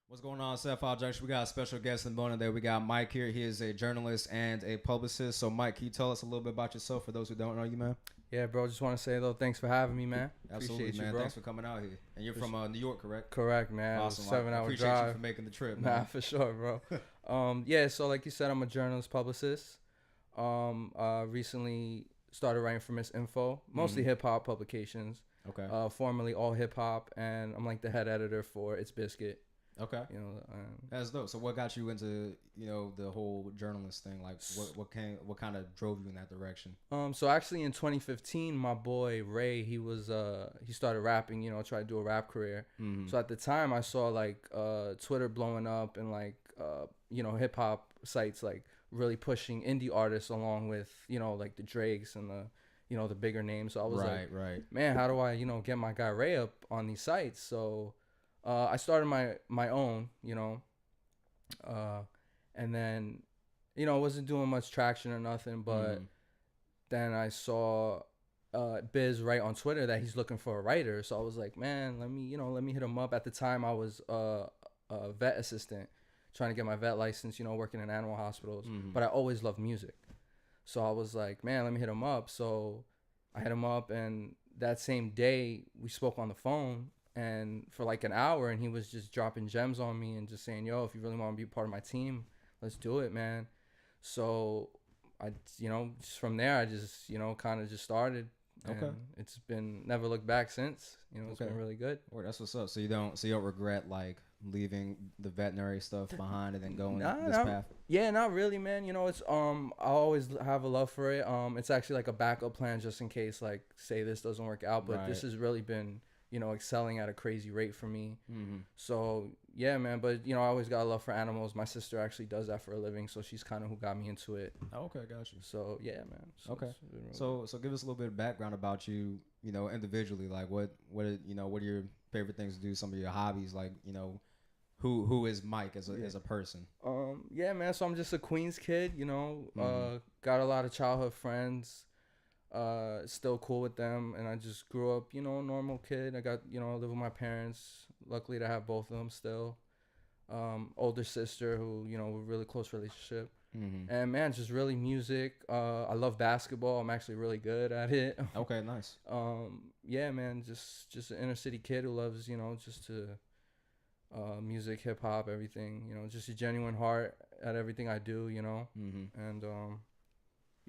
What's going on, 75Junction? We got a special guest in the morning there. We got Mike here. He is a journalist and a publicist. So, Mike, can you tell us a little bit about yourself for those who don't know you, man? Yeah, bro. Just want to say, though, thanks for having me, man. Absolutely, Appreciate man. you, bro. Thanks for coming out here. And you're from New York, correct? Correct, man. Awesome. 7-hour appreciate drive. you for making the trip, Nah, man. for sure, bro. Yeah, so like you said, I'm a journalist publicist. Recently started writing for Miss Info, mostly hip-hop publications. Okay. Formerly all hip-hop, and I'm like the head editor for It's Biscuit. Okay. You know, That's dope. So what got you into, the whole journalist thing? Like what kind of drove you in that direction? So actually in 2015, my boy Ray, he started rapping, tried to do a rap career. So at the time I saw like Twitter blowing up and like hip hop sites like really pushing indie artists along with, like the Drakes and the bigger names. So I was right. man, how do I, get my guy Ray up on these sites? So I started my own, and then, wasn't doing much traction or nothing, but then I saw Biz write on Twitter that he's looking for a writer. So I was like, man, let me hit him up. At the time I was a vet assistant trying to get my vet license, working in animal hospitals, but I always loved music. So I was like, man, let me hit him up. So I hit him up, and that same day we spoke on the phone and for like an hour, and he was just dropping gems on me and just saying, yo, if you really want to be part of my team, let's do it, man. So I, just from there, I just, kind of just started. Okay. It's been never looked back since. It's been really good. Well, that's what's up. So you don't regret like leaving the veterinary stuff behind and then going this path? Yeah, not really, man. It's I always have a love for it. It's actually like a backup plan just in case, like, say this doesn't work out. But this has really been, excelling at a crazy rate for me. So yeah, man. But I always got a love for animals. My sister actually does that for a living, so she's kind of who got me into it. Okay, got you. So yeah, man. So okay. Really So give us a little bit of background about you, individually. Like what are your favorite things to do? Some of your hobbies, like who is Mike as a person? Yeah, man. So I'm just a Queens kid. Got a lot of childhood friends. Still cool with them, and I just grew up, a normal kid. I got, I live with my parents. Luckily to have both of them still. Older sister who, we're really close relationship. And man, just really music. I love basketball. I'm actually really good at it. Okay, nice. Yeah, man, just an inner city kid who loves, just to music, hip hop, everything. Just a genuine heart at everything I do. And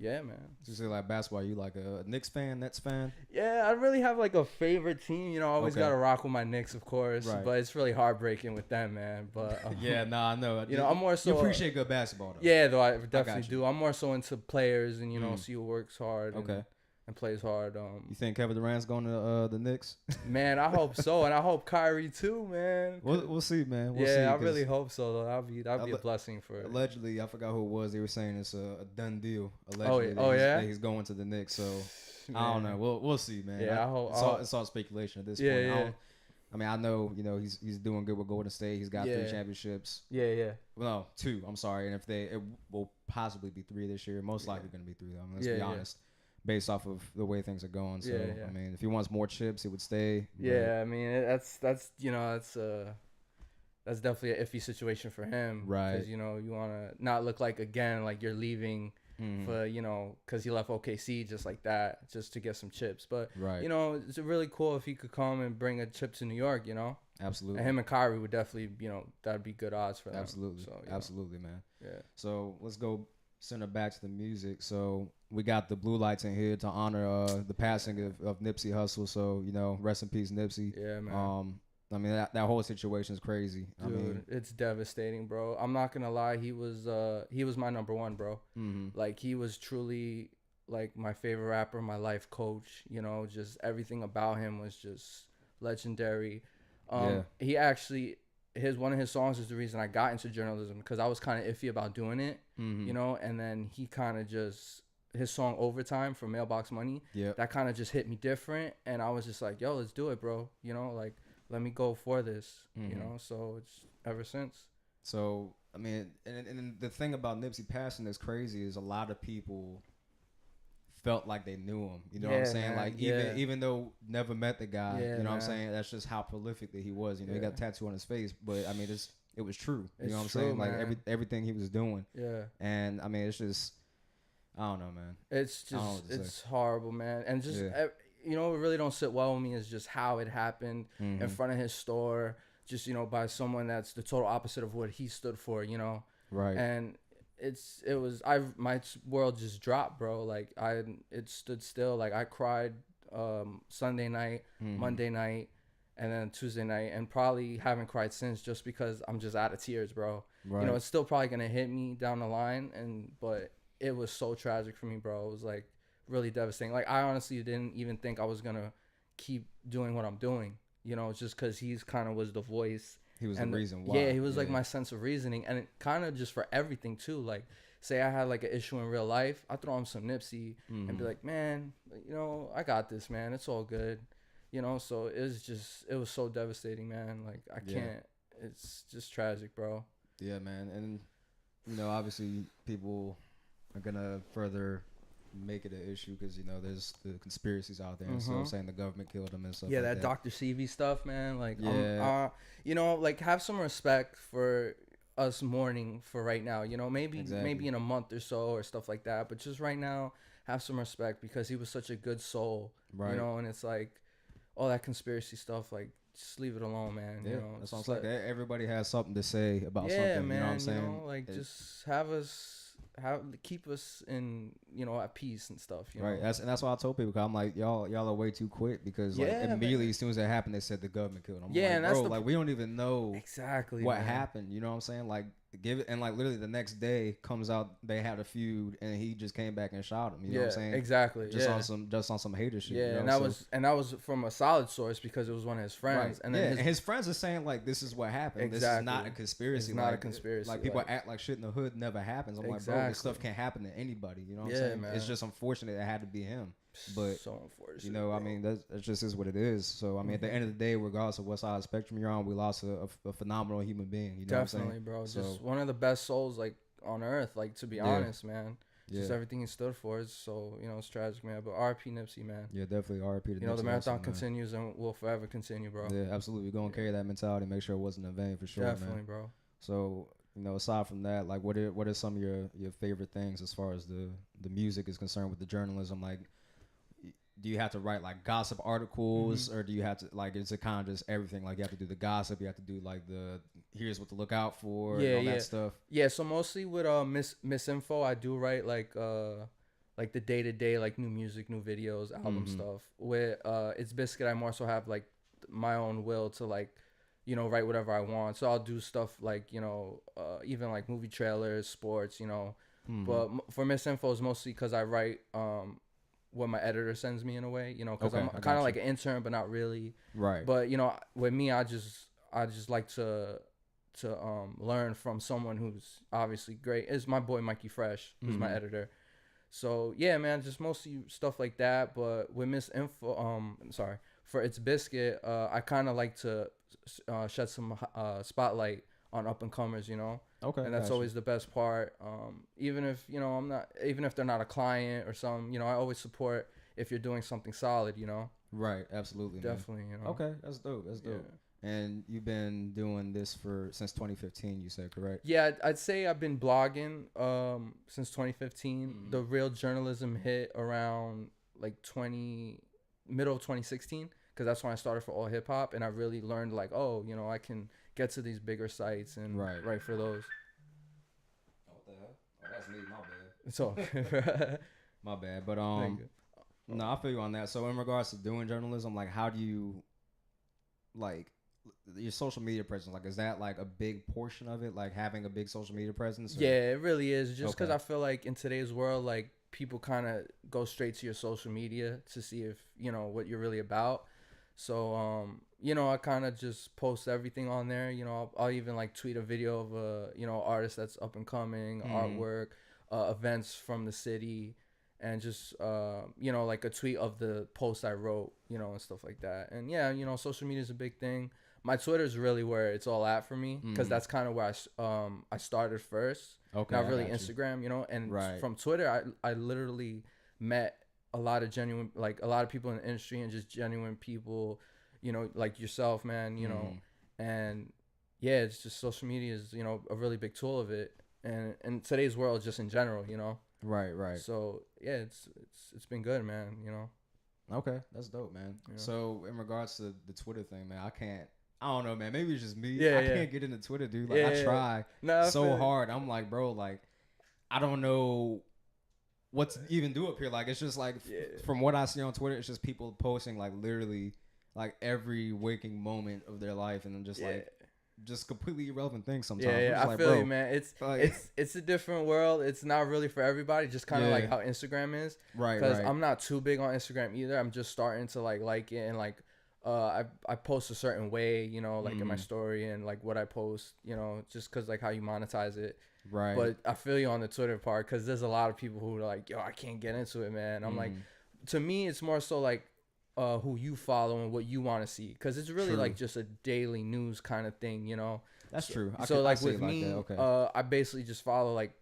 yeah, man. You say like basketball, you like a Knicks fan, Nets fan? Yeah, I really have like a favorite team. I always gotta rock with my Knicks, of course. Right. But it's really heartbreaking with them, man. But yeah, I know. I'm more so. You appreciate good basketball, though. Yeah, though I definitely do. I'm more so into players and see who works hard. And plays hard. You think Kevin Durant's going to the Knicks? Man, I hope so, and I hope Kyrie too, man. We'll see, man. We'll see, I really hope so, though. That'd be a blessing for. Allegedly, I forgot who it was. They were saying it's a done deal. Allegedly, that he's going to the Knicks. So man. I don't know. We'll see, man. Yeah, I hope. It's all speculation at this point. Yeah. I mean, I know he's doing good with Golden State. He's got 3 championships. Yeah. Well, no, 2. I'm sorry, and it will possibly be 3 this year. Most likely going to be 3, though. I mean, let's be honest. Based off of the way things are going, so I mean, if he wants more chips, he would stay. Yeah, I mean, that's definitely an iffy situation for him, right? Because you want to not look like again like you're leaving for because he left OKC just like that, just to get some chips. But it's really cool if he could come and bring a chip to New York. Absolutely. And him and Kyrie would definitely, that'd be good odds for them. Absolutely. So, absolutely, man. Yeah. So let's go center back to the music. So we got the blue lights in here to honor the passing of Nipsey Hussle. So rest in peace, Nipsey. Yeah, man. I mean that whole situation is crazy. Dude, I mean, it's devastating, bro. I'm not gonna lie. He was my number one, bro. Like he was truly like my favorite rapper, my life coach. Just everything about him was just legendary. He actually. One of his songs is the reason I got into journalism, because I was kind of iffy about doing it, and then he kind of just, his song Overtime from Mailbox Money, that kind of just hit me different, and I was just like, yo, let's do it, bro, like, let me go for this, so it's ever since. So, I mean, and the thing about Nipsey passing that's crazy is a lot of people felt like they knew him. You know what I'm saying? Man. Like even though never met the guy, you know what I'm saying? That's just how prolific that he was. You know, he got a tattoo on his face, but I mean, it it was true. You know what I'm saying? Like everything he was doing. Yeah. And I mean, it's just, I don't know, man. It's just, it's horrible, man. And just, you know, what really don't sit well with me is just how it happened in front of his store, just, you know, by someone that's the total opposite of what he stood for, you know? Right. And my world just dropped, bro. Like it stood still. Like I cried Sunday night, Monday night, and then Tuesday night, and probably haven't cried since, just because I'm just out of tears, bro. Right. You know, it's still probably gonna hit me down the line, but it was so tragic for me, bro. It was like really devastating. Like I honestly didn't even think I was gonna keep doing what I'm doing, you know, just because he's kind of was the voice. He was the reason why. Yeah, he was like my sense of reasoning, and it kind of just for everything too. Like, say I had like an issue in real life, I throw him some Nipsey and be like, man, you know, I got this, man. It's all good, you know. So it was so devastating, man. Like I can't. It's just tragic, bro. Yeah, man, and you know, obviously people are gonna further make it an issue because, you know, there's the conspiracies out there and stuff saying the government killed him and stuff. Yeah, like that Dr. Sebi stuff, man. Like, you know, like have some respect for us mourning for right now. You know, maybe in a month or so or stuff like that. But just right now, have some respect because he was such a good soul. Right. You know, and it's like all that conspiracy stuff, like just leave it alone, man. Yeah, you know, that's what I'm saying. Everybody has something to say about something. Man, you know what I'm saying? You know, like just keep us in, you know, at peace and stuff, you know? That's why I told people, 'cause I'm like, y'all are way too quick, because like immediately as soon as that happened, they said the government killed him. I'm like, and that's bro, like we don't even know exactly what happened. You know what I'm saying? Like give it, and like literally the next day comes out they had a feud and he just came back and shot him. You know what I'm saying? Exactly. Just on some hater shit. Yeah, you know? and that was from a solid source because it was one of his friends. Right. And then his friends are saying like this is what happened. Exactly. This is not a conspiracy. It's not a conspiracy. Like people act like shit in the hood never happens. I'm like, bro, this stuff can't happen to anybody. You know what I'm saying? Man. It's just unfortunate it had to be him. But so unfortunate. You know, bro. I mean, that just is what it is. So I mean, at the end of the day, regardless of what side of the spectrum you're on, we lost a phenomenal human being. You know Definitely, what I'm saying? Bro. Just one of the best souls like on earth. Like to be honest, man. Just everything he stood for is so, you know, it's tragic, man. But R.I.P. Nipsey, man. Yeah, definitely R.I.P. to Nipsey. You know, the marathon continues and will forever continue, bro. Yeah, absolutely. We're gonna carry that mentality, make sure it wasn't in vain for sure. Definitely, man. Bro. So, you know, aside from that, like what are some of your favorite things as far as the music is concerned with the journalism? Like, do you have to write like gossip articles, or do you have to, like, is it kind of just everything? Like you have to do the gossip, you have to do like the here's what to look out for, and all that stuff. Yeah, so mostly with misinfo, I do write like the day-to-day, like new music, new videos, album stuff. With It's Biscuit, I more so have like my own will to, like, you know, write whatever I want. So I'll do stuff like, you know, even like movie trailers, sports, you know. But for misinfo is mostly because I write what my editor sends me, in a way, you know, because I'm kind of like an intern, but not really. Right. But, you know, with me, I just like to learn from someone who's obviously great. Is my boy Mikey Fresh, who's my editor. So yeah, man, just mostly stuff like that. But with misinfo, for It's Biscuit, I kind of like to shed some spotlight on up and comers, you know. Okay. And that's always the best part. Even if, you know, even if they're not a client or something, you know, I always support if you're doing something solid, you know. Right. Absolutely. Definitely. Man. You know. Okay. That's dope. Yeah. And you've been doing this since 2015, you said, correct? Yeah, I'd say I've been blogging since 2015. The real journalism hit around like middle of 2016, because that's when I started for All Hip Hop, and I really learned like, oh, you know, I can get to these bigger sites and write for those. Oh, what the hell? Oh, that's me. My bad. It's all good. My bad. But no, I feel you on that. So in regards to doing journalism, like, how do you, like, your social media presence, like, is that like a big portion of it, like having a big social media presence? Or? Yeah, it really is. Just because I feel like in today's world, like, people kind of go straight to your social media to see if, you know, what you're really about. So you know, I kind of just post everything on there. You know, I'll even like tweet a video of a, you know, artist that's up and coming, artwork, events from the city, and just you know, like a tweet of the post I wrote, you know, and stuff like that. And yeah, you know, social media is a big thing. My Twitter is really where it's all at for me, because that's kind of where I started first. Okay, not really Instagram, you know. And from Twitter, I literally met a lot of genuine, like a lot of people in the industry, and just genuine people, you know, like yourself, man, you know. And yeah, it's just social media is, a really big tool of it, and today's world just in general, Right, right. So yeah, it's been good, man. Okay, that's dope, man. Yeah. So in regards to the Twitter thing, man, I don't know, man. Maybe it's just me. Yeah, I yeah. can't get into Twitter, dude. Like Yeah, I try no, so hard. I'm like, bro, like I don't know what to even do up here. Like it's just like from what I see on Twitter, it's just people posting like literally like every waking moment of their life, and I'm just like just completely irrelevant things sometimes. Yeah, I like, feel bro, you, man. It's like, it's a different world. It's not really for everybody. Just kind of like how Instagram is. Right. Because I'm not too big on Instagram either. I'm just starting to like it, and like I post a certain way, like in my story and like what I post, just because like how you monetize it. Right. But I feel you on the Twitter part, because there's a lot of people who are like, yo, I can't get into it, man. I'm like, to me, it's more so like who you follow and what you want to see, because it's really like just a daily news kind of thing, That's true. So like with me, I basically just follow like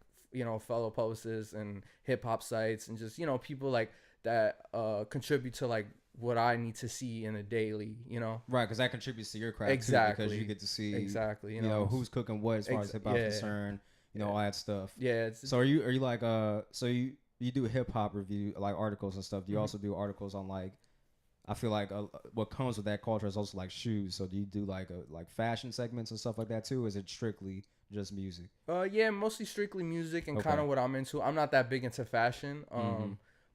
fellow publicists and hip hop sites, and just people like that contribute to like what I need to see in a daily, Right, because that contributes to your craft exactly, too, because you get to see exactly, who's cooking what as far as hip hop concerned, all that stuff. Yeah. So are you like so you do hip hop review like articles and stuff? Do you also do articles on like? I feel like what comes with that culture is also like shoes. So do you do like fashion segments and stuff like that too? Or is it strictly just music? Yeah, mostly strictly music and kind of what I'm into. I'm not that big into fashion.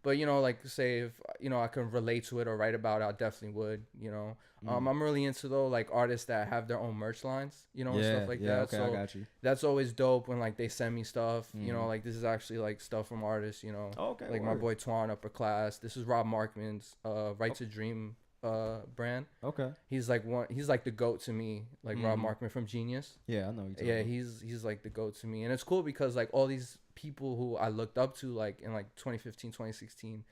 But like say if I can relate to it or write about it, I definitely would. I'm really into though like artists that have their own merch lines, and stuff like that. Okay, so I got you. That's always dope when like they send me stuff. Like this is actually like stuff from artists. Okay. Like my boy Twan, Upper Class. This is Rob Markman's Right to Dream brand. Okay. He's like the goat to me. Like Rob Markman from Genius. Yeah, I know you. Yeah, he's like the goat to me, and it's cool because like all these people who I looked up to like in like 2015, 2016,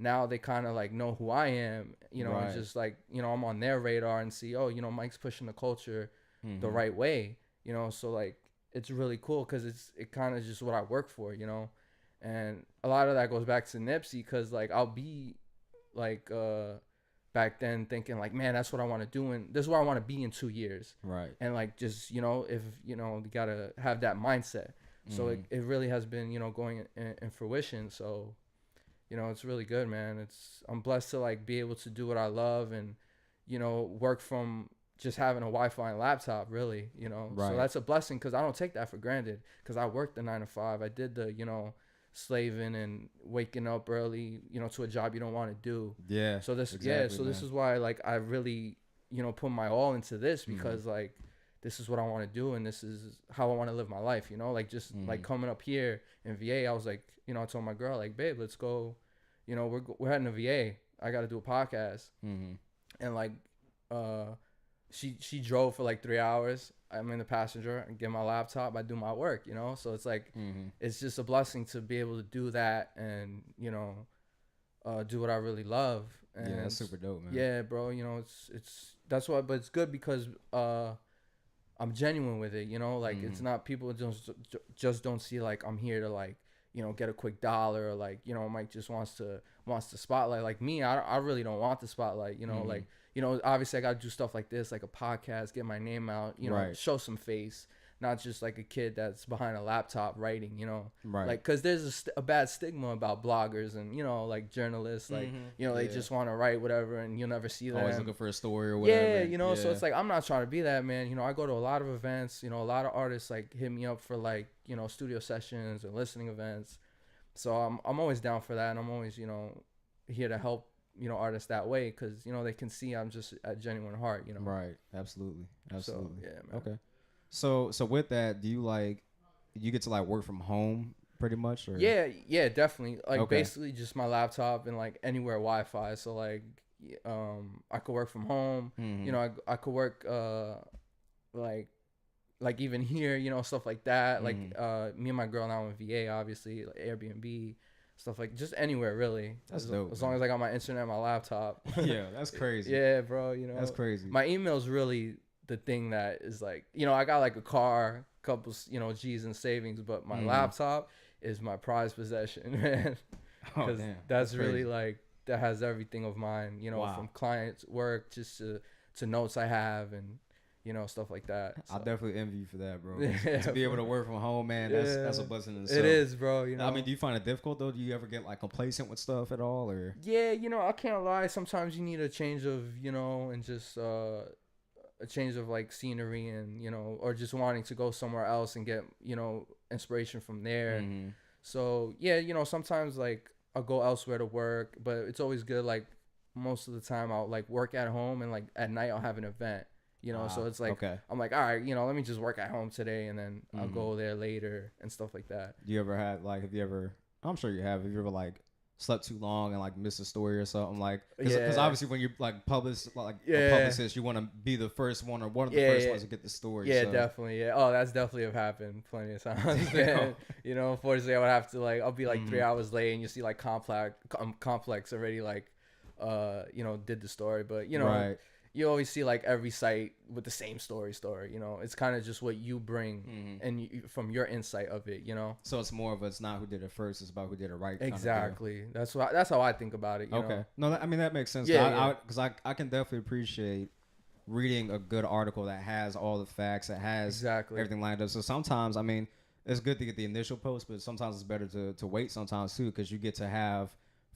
now they kind of like know who I am, and just like I'm on their radar and see, oh, Mike's pushing the culture the right way, so like it's really cool because it kind of just what I work for, and a lot of that goes back to Nipsey, because like I'll be like back then thinking like, man, that's what I want to do, and this is where I want to be in 2 years, right? And like just if you gotta have that mindset. So it really has been going in fruition. So it's really good, man. I'm blessed to like be able to do what I love, and work from just having a Wi-Fi and laptop, really, Right. So that's a blessing, because I don't take that for granted, because I worked the 9 to 5. I did the slaving and waking up early, to a job you don't want to do. Yeah. So this exactly, this is why like I really put my all into this, because like this is what I want to do, and this is how I want to live my life, like just like coming up here in VA, I was like, I told my girl like, babe, let's go, we're heading to VA, I got to do a podcast. And like she drove for like 3 hours, I'm in the passenger, and get my laptop, I do my work, so it's like it's just a blessing to be able to do that, and do what I really love. And yeah, that's super dope, man. Yeah, bro, it's that's why, but it's good because I'm genuine with it, like it's not, people just don't see like I'm here to like get a quick dollar, or like Mike just wants to spotlight. Like me, I really don't want the spotlight, like obviously I got to do stuff like this, like a podcast, get my name out, show some face, not just like a kid that's behind a laptop writing, right? Like, because there's a bad stigma about bloggers and like journalists, like they just want to write whatever, and you'll never see them always looking for a story or whatever. Yeah, so it's like I'm not trying to be that, man. I go to a lot of events, a lot of artists like hit me up for like studio sessions or listening events, so I'm always down for that, and I'm always here to help artists that way, because they can see I'm just a genuine heart, Right. Absolutely. So, yeah, man. Okay. So with that, do you get to like work from home pretty much, or? Yeah, definitely. Like basically just my laptop and like anywhere Wi-Fi. So like I could work from home. I could work like even here, stuff like that. Like me and my girl now in VA, obviously, like Airbnb, stuff like just anywhere really. That's dope. As long as I got my internet and my laptop. Yeah, that's crazy. Yeah, bro, That's crazy. My email's really the thing that is like, I got like a car, couple, G's in savings, but my laptop is my prized possession, man. Because that's really like, that has everything of mine, wow. From clients' work just to notes I have, and stuff like that. So. I definitely envy you for that, bro. To be able to work from home, man, that's a blessing in itself. It is, bro. I mean, do you find it difficult though? Do you ever get like complacent with stuff at all, or? Yeah, I can't lie. Sometimes you need a change of, and just a change of like scenery and or just wanting to go somewhere else and get inspiration from there. Mm-hmm. So yeah, sometimes like I'll go elsewhere to work, but it's always good. Like most of the time I'll like work at home, and like at night I'll have an event. So it's like, okay. I'm like, all right, let me just work at home today, and then I'll go there later and stuff like that. Do you ever have like, I'm sure you have you ever like slept too long and like missed a story or something, like, because obviously when you're like a publicist, you want to be the first one or one of the first ones to get the story. Yeah, so. Definitely. Yeah. Oh, that's definitely happened plenty of times. Unfortunately I would have to like, I'll be like 3 hours late, and you see like complex already like did the story, but right. You always see like every site with the same story. It's kind of just what you bring and from your insight of it. So it's more of it's not who did it first; it's about who did it right. Exactly. That's how I think about it. Okay. No, I mean that makes sense. Because I can definitely appreciate reading a good article that has all the facts, that has everything lined up. So sometimes, I mean, it's good to get the initial post, but sometimes it's better to wait sometimes too, because you get to have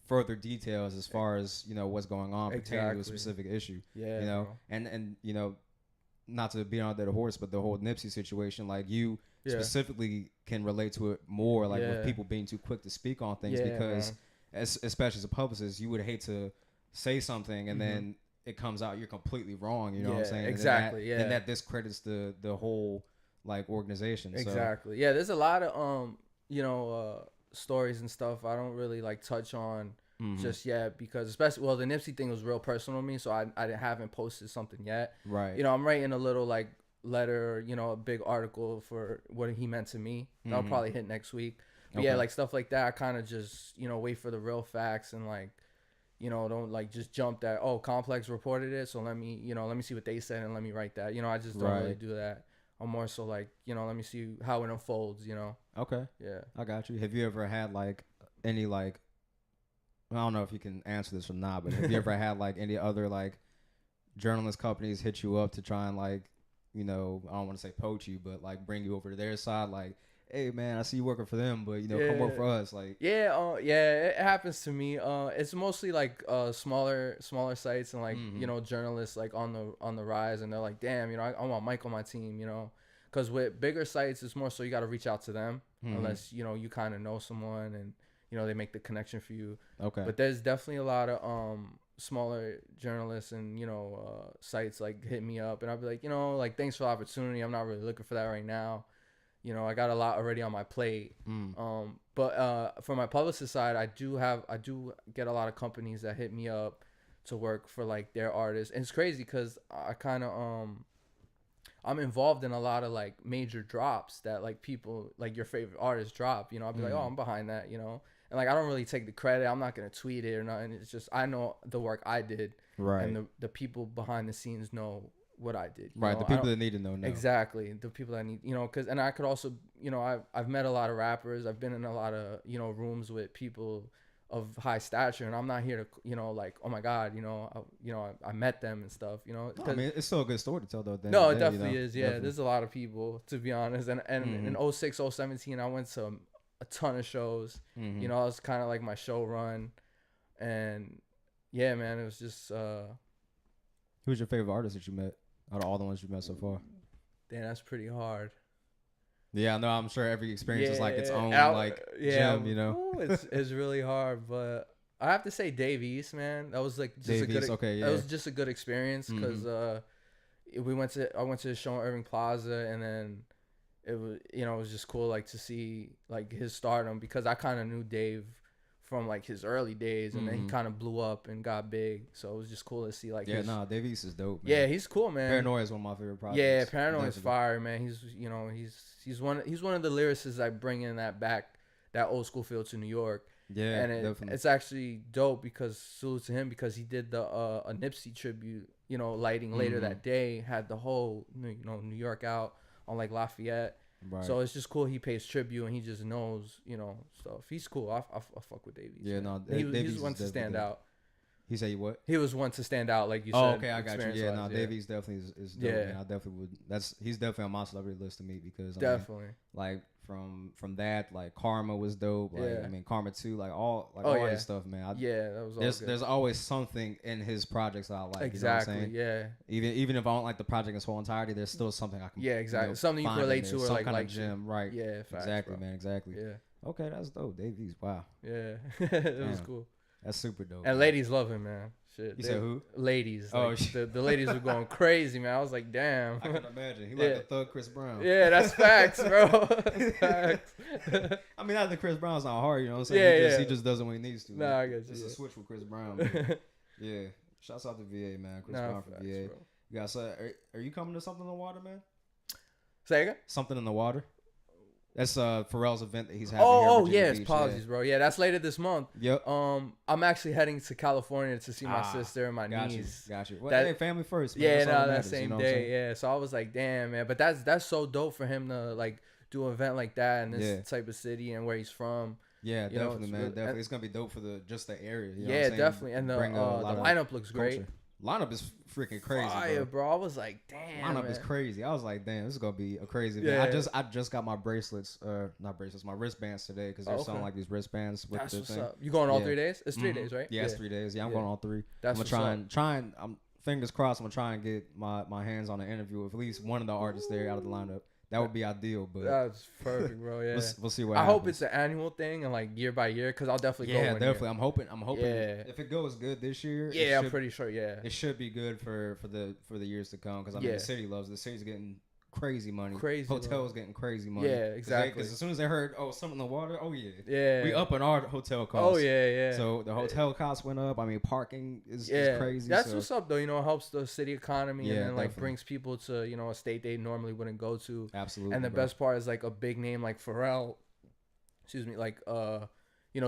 further details as far as what's going on pertaining to a specific issue. And not to be on that horse, but the whole Nipsey situation, like you specifically can relate to it more, like with people being too quick to speak on things, because especially as a publicist, you would hate to say something and then it comes out you're completely wrong. You know what I'm saying? Exactly. And that discredits the whole like organization. Exactly. So. Yeah, there's a lot of stories and stuff I don't really like touch on just yet, because especially the Nipsey thing was real personal to me, so I haven't posted something yet. Right. I'm writing a little like letter, a big article for what he meant to me. That'll probably hit next week. But yeah, like stuff like that, I kind of just wait for the real facts and like don't like just jump that Complex reported it, so let me see what they said and let me write that. I just don't really do that. I'm more so like let me see how it unfolds. Okay. Yeah. I got you. Have you ever had like any like, I don't know if you can answer this or not, but have you ever had like any other like journalist companies hit you up to try and like, I don't want to say poach you, but like bring you over to their side, like, hey man, I see you working for them, but come work for us, like. Yeah, it happens to me. It's mostly like smaller sites and like journalists like on the rise, and they're like, damn, I want Mike on my team, because with bigger sites, it's more so you got to reach out to them unless you kind of know someone and they make the connection for you. Okay. But there's definitely a lot of smaller journalists and sites like hit me up, and I'll be like, like, thanks for the opportunity. I'm not really looking for that right now. I got a lot already on my plate. But for my publicist side, I do get a lot of companies that hit me up to work for like their artists. And it's crazy because I kind of I'm involved in a lot of like major drops that like people like your favorite artists drop. I'll be like, I'm behind that. And like I don't really take the credit. I'm not gonna tweet it or nothing. It's just I know the work I did, right? And the people behind the scenes know what I did. Right. The people that need to know. Exactly. The people that need, because, and I could also, I've met a lot of rappers. I've been in a lot of, rooms with people of high stature, and I'm not here to, like, oh my God, I met them and stuff, I mean, it's still a good story to tell though. No, it definitely is. Yeah. Definitely. There's a lot of people, to be honest. And in 06, 017, I went to a ton of shows, it was kind of like my show run, and yeah, man, it was just, who's your favorite artist that you met? Out of all the ones you've met so far? Damn, that's pretty hard. Yeah, no, I'm sure every experience is like its own gem, it's really hard, but I have to say Dave East, man. That was like just that was just a good experience because I went to the show in Irving Plaza, and then it was it was just cool like to see like his stardom, because I kind of knew Dave from like his early days, and then he kind of blew up and got big, so it was just cool to see like Dave East is dope, man. Yeah, he's cool, man. Paranoia is one of my favorite projects. Yeah, Paranoia is fire, man. He's one of the lyricists I bring in that old school feel to New York. Yeah, and it's actually dope because salute to him, because he did the a Nipsey tribute lighting later that day, had the whole New York out on like Lafayette. Right. So it's just cool. He pays tribute and he just knows, stuff. He's cool. I fuck with Davies. Yeah, man. no, He's one to stand out. He said what? He was one to stand out, like you said. Oh, okay, I got you. Yeah, no, Dave East definitely is dope. Yeah. Man. I definitely would. He's definitely on my celebrity list to meet because definitely. Like from that, like Karma was dope. Like Yeah. I mean Karma 2, like all his stuff, man. That was all good. There's always something in his projects that I like. Exactly. You know what I'm saying? Even if I don't like the project in its whole entirety, there's still something I can. Yeah, exactly. You know, something you can relate to, or some like kind of gem, right? Yeah, facts, exactly, bro. man. Exactly. Yeah. Okay, that's dope. Dave East, wow. Yeah, it was cool. That's super dope. And man. ladies love him, man. Shit. You said who? Ladies. Oh, like, the ladies were going crazy, man. I was like, damn. I can imagine. He like the thug Chris Brown. Yeah, that's facts, bro. That's facts. I mean, not that Chris Brown's not hard, you know what I'm saying? Yeah, he just does it when he needs to. Nah, I get you. It's a switch with Chris Brown. But yeah. Shouts out to VA, man. Chris Brown for facts, VA. bro. You got are you coming to something in the water, man? Say again? Something in the water? That's Pharrell's event that he's having. Oh, here yes, apologies, bro. Yeah, that's later this month. Yep. I'm actually heading to California to see my sister and my niece. Got you. Well, hey, family first. Man. Yeah, that matters, same day. Yeah, so I was like, damn, man. But that's so dope for him to like do an event like that in this type of city and where he's from. Yeah, you definitely, know, man. Definitely, it's gonna be dope for just the area. You know yeah, definitely, and the lineup looks great. Culture. Lineup is freaking crazy, bro. I was like, damn. Lineup is crazy. I was like, damn, this is gonna be a crazy event. Yeah. I just got my bracelets, not bracelets, my wristbands today because they're selling like these wristbands with that's the what's thing. up. You going all 3 days? It's 3 days, right? Yeah, it's 3 days. Yeah, I'm going all 3. That's I'm gonna try and I'm fingers crossed. I'm gonna try and get my hands on an interview with at least one of the artists there out of the lineup. That would be ideal, but that's perfect, bro. Yeah, we'll see what I happens. hope it's an annual thing and like year by year, because I'll definitely go. Yeah, definitely. Year. I'm hoping. If it goes good this year, yeah, I'm pretty sure. Yeah, it should be good for the years to come. Because I mean, the city loves it. The city's getting crazy money. Hotels getting crazy money. Yeah, exactly. Because as soon as they heard, something in the water, yeah, we up on our hotel costs. Oh yeah. So the hotel costs went up. I mean, parking is crazy. That's what's up though. You know, it helps the city economy and then like definitely. brings people to a state they normally wouldn't go to. Absolutely. And the best part is like a big name like Pharrell. Excuse me, like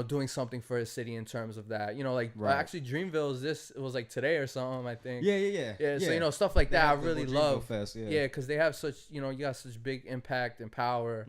doing something for his city in terms of that. Actually Dreamville it was like today or something, I think. Yeah. So stuff like that I really love. Fest, because they have such you got such big impact and power,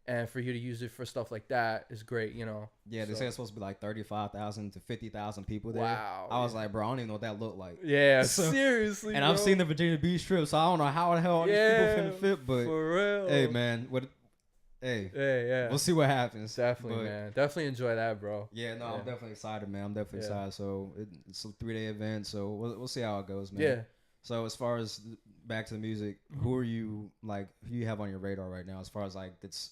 and for you to use it for stuff like that is great. Yeah, they say it's supposed to be like 35,000 to 50,000 people there. Wow. I was like, bro, I don't even know what that looked like. Yeah, seriously. And bro. I've seen the Virginia Beach trip, so I don't know how the hell all these people finna fit. But for real. Hey, man, we'll see what happens. Definitely, man. Definitely enjoy that, bro. Yeah, no, I'm definitely excited, man. I'm definitely excited. So it's a 3-day event, so we'll see how it goes, man. Yeah. So as far as back to the music, who you have on your radar right now? As far as like that's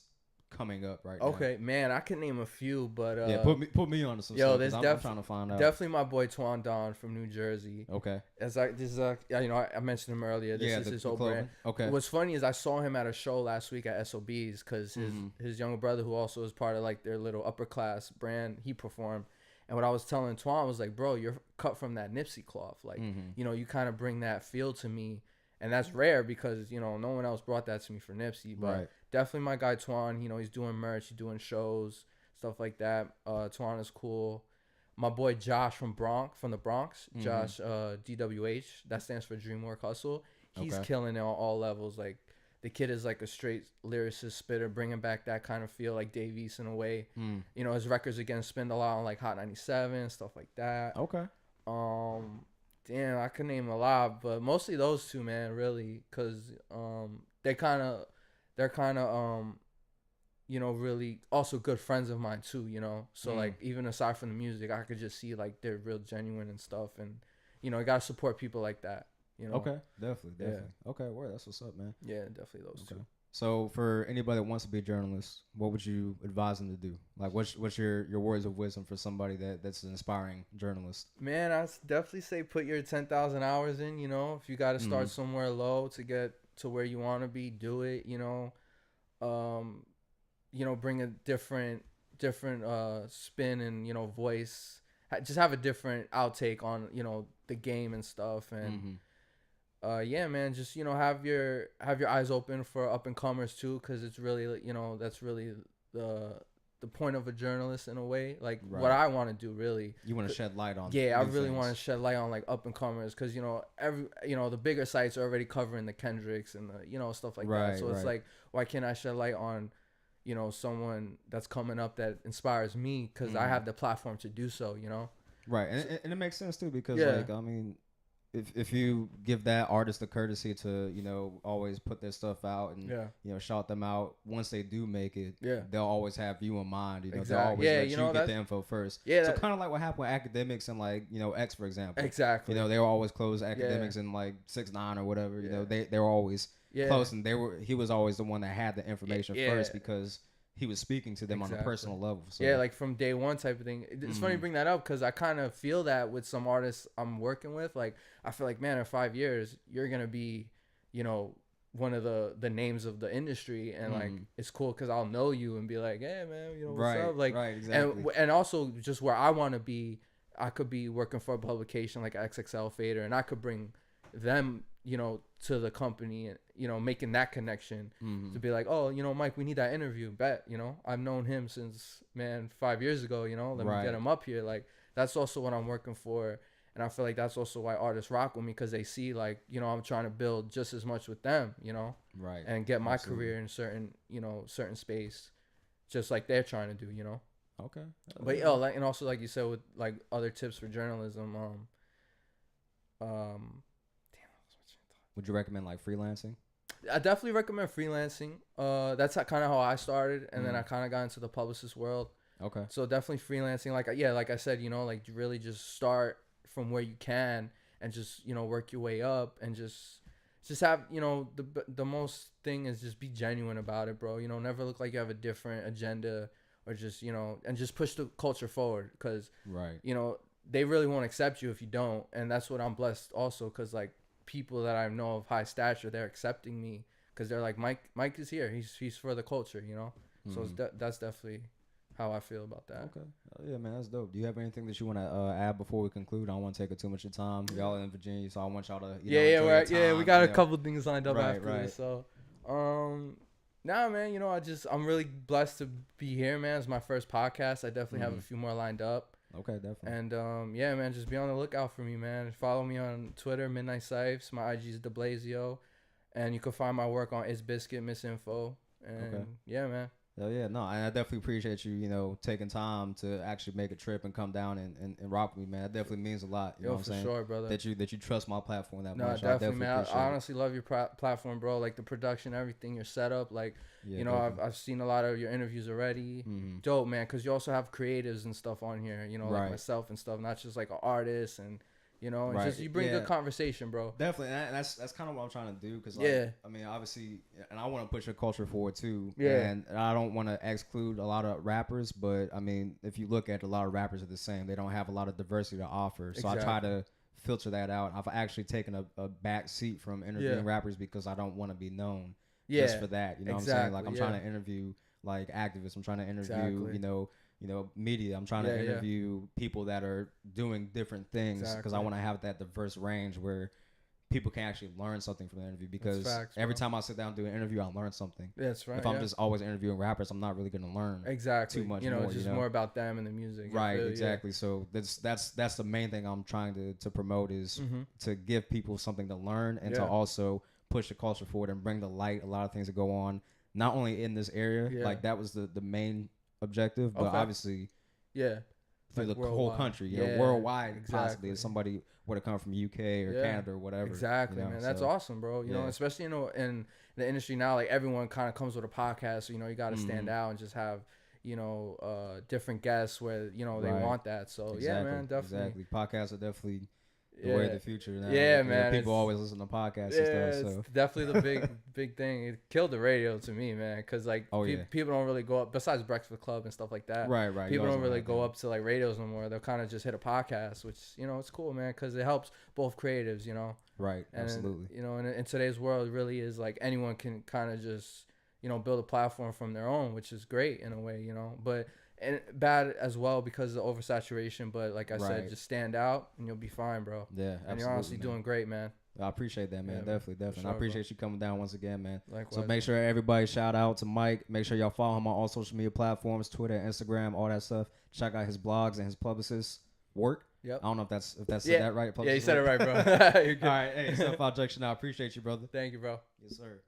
coming up right now. Okay, man, I can name a few, but put me on to some yo, stuff. I'm trying to find out. Definitely my boy Twan Don from New Jersey. Okay. I mentioned him earlier. This is his whole brand. Okay. What's funny is I saw him at a show last week at SOB's because his younger brother, who also is part of like their little upper class brand, he performed. And what I was telling Twan was like, bro, you're cut from that Nipsey cloth. Like, you kind of bring that feel to me. And that's rare because, no one else brought that to me for Nipsey. But definitely my guy Twan, he's doing merch, he's doing shows, stuff like that. Twan is cool. My boy Josh from the Bronx, Josh DWH, that stands for Dreamwork Hustle. He's killing it on all levels. Like, the kid is like a straight lyricist spitter, bringing back that kind of feel like Dave East in a way. His records again spend a lot on like Hot 97, stuff like that. Okay. Damn, I could name a lot, but mostly those two, man, really, because they're kind of really also good friends of mine too, so like even aside from the music, I could just see like they're real genuine and stuff, and you gotta support people like that. Okay, definitely. Okay, word, that's what's up, man. Yeah, definitely those two. So for anybody that wants to be a journalist, what would you advise them to do? Like, what's your words of wisdom for somebody that's an aspiring journalist? Man, I definitely say put your 10,000 hours in. If you got to start somewhere low to get to where you want to be, do it. Bring a different spin and voice. Just have a different outtake on the game and stuff, and yeah, man, just have your eyes open for up and comers too, because it's really that's really the point of a journalist in a way, like what I want to do really. You want to shed light on I really want to shed light on like up and comers, because the bigger sites are already covering the Kendricks and the stuff like that, so it's like, why can't I shed light on someone that's coming up that inspires me, because I have the platform to do so. Right, and it makes sense too because Yeah. like I mean, if you give that artist the courtesy to always put their stuff out and shout them out once they do make it, they'll always have you in mind. They'll Exactly. always let you get the info first. Yeah. So kind of like what happened with academics and like X for example. Exactly. They were always close. Academics and like 6ix9ine or whatever. They were always close, and he was always the one that had the information first because he was speaking to them on a personal level. So. Yeah, like from day one type of thing. It's funny you bring that up because I kind of feel that with some artists I'm working with. Like, I feel like, man, in 5 years, you're going to be, one of the names of the industry. And, like, it's cool because I'll know you and be like, hey, man, what's up? Like, right, exactly. And also just where I want to be, I could be working for a publication like XXL Fader, and I could bring them, to the company and, making that connection to be like, oh, Mike, we need that interview. Bet, I've known him since, man, 5 years ago, let me get him up here. Like, that's also what I'm working for. And I feel like that's also why artists rock with me because they see like, I'm trying to build just as much with them, right, and get my career in certain space, just like they're trying to do, Okay. But and also like you said with like other tips for journalism, would you recommend like freelancing? I definitely recommend freelancing. That's kind of how I started, and then I kind of got into the publicist world. Okay. So definitely freelancing. Like I said, like really just start from where you can and just work your way up and just have the most thing is just be genuine about it, bro. Never look like you have a different agenda or just and just push the culture forward because they really won't accept you if you don't, and that's what I'm blessed also because like. People that I know of high stature, they're accepting me because they're like Mike is here, he's for the culture, so that's definitely how I feel about that. Okay. Yeah, man, that's dope. Do you have anything that you want to add before we conclude? I don't want to take up too much of your time. Y'all in Virginia, so I want y'all to enjoy your time, we got a couple things lined up after right. this, so nah, man, I'm really blessed to be here, man. It's my first podcast. I definitely have a few more lined up. Okay, definitely. And yeah, man, just be on the lookout for me, man. Follow me on Twitter, Midnight Sipes. My IG is DeBlazio, and you can find my work on It's Biscuit, Miss Info. And yeah, man. Hell yeah, no, I definitely appreciate you, taking time to actually make a trip and come down and rock with me, man. That definitely means a lot. You know what I'm saying? Sure, brother. That you trust my platform that much. Definitely, man. I honestly love your platform, bro. Like the production, everything, your setup. Like, I've seen a lot of your interviews already. Dope, man. Because you also have creatives and stuff on here. Like myself and stuff, not just like an artist and. And just you bring good conversation, bro. Definitely, and that's kind of what I'm trying to do. Because I mean, obviously, and I want to push your culture forward too. Yeah. And I don't want to exclude a lot of rappers, but I mean, if you look at a lot of rappers are the same. They don't have a lot of diversity to offer. So I try to filter that out. I've actually taken a back seat from interviewing rappers because I don't want to be known just for that. You know what I'm saying? Like I'm trying to interview like activists. I'm trying to interview media. I'm trying to interview people that are doing different things because I want to have that diverse range where people can actually learn something from the interview because every time I sit down and do an interview, I learn something. That's right. If I'm just always interviewing rappers, I'm not really going to learn too much more. It's just more about them and the music. Right, exactly. So that's the main thing I'm trying to promote is to give people something to learn and to also push the culture forward and bring to light a lot of things that go on, not only in this area, like that was the main objective, but obviously through the whole country, worldwide, possibly if somebody were to come from UK or Canada or whatever. Exactly, man. That's awesome, bro. You know, especially in the industry now, like everyone kind of comes with a podcast, so you got to stand out and just have different guests where they want that. So yeah, man, definitely. Podcasts are definitely the way of the future now. Yeah, man. People always listen to podcasts and stuff. So it's definitely the big thing. It killed the radio to me, man, because like people don't really go up besides Breakfast Club and stuff like that. Right. People don't really go up to like radios no more. They'll kind of just hit a podcast, which it's cool, man, because it helps both creatives, Right. And, absolutely. And in today's world, it really is like anyone can kind of just build a platform from their own, which is great in a way, but. And bad as well because of oversaturation, but like I said, just stand out and you'll be fine, bro. Yeah, absolutely. And you're honestly doing great, man. I appreciate that, man. Definitely. Sure, I appreciate you coming down once again, man. Likewise. So make sure everybody shout out to Mike. Make sure y'all follow him on all social media platforms, Twitter, Instagram, all that stuff. Check out his blogs and his Publicist work. Yep. I don't know if that's that right. Yeah, you said it right, bro. You're good. All right, hey, 75Junction. I appreciate you, brother. Thank you, bro. Yes, sir.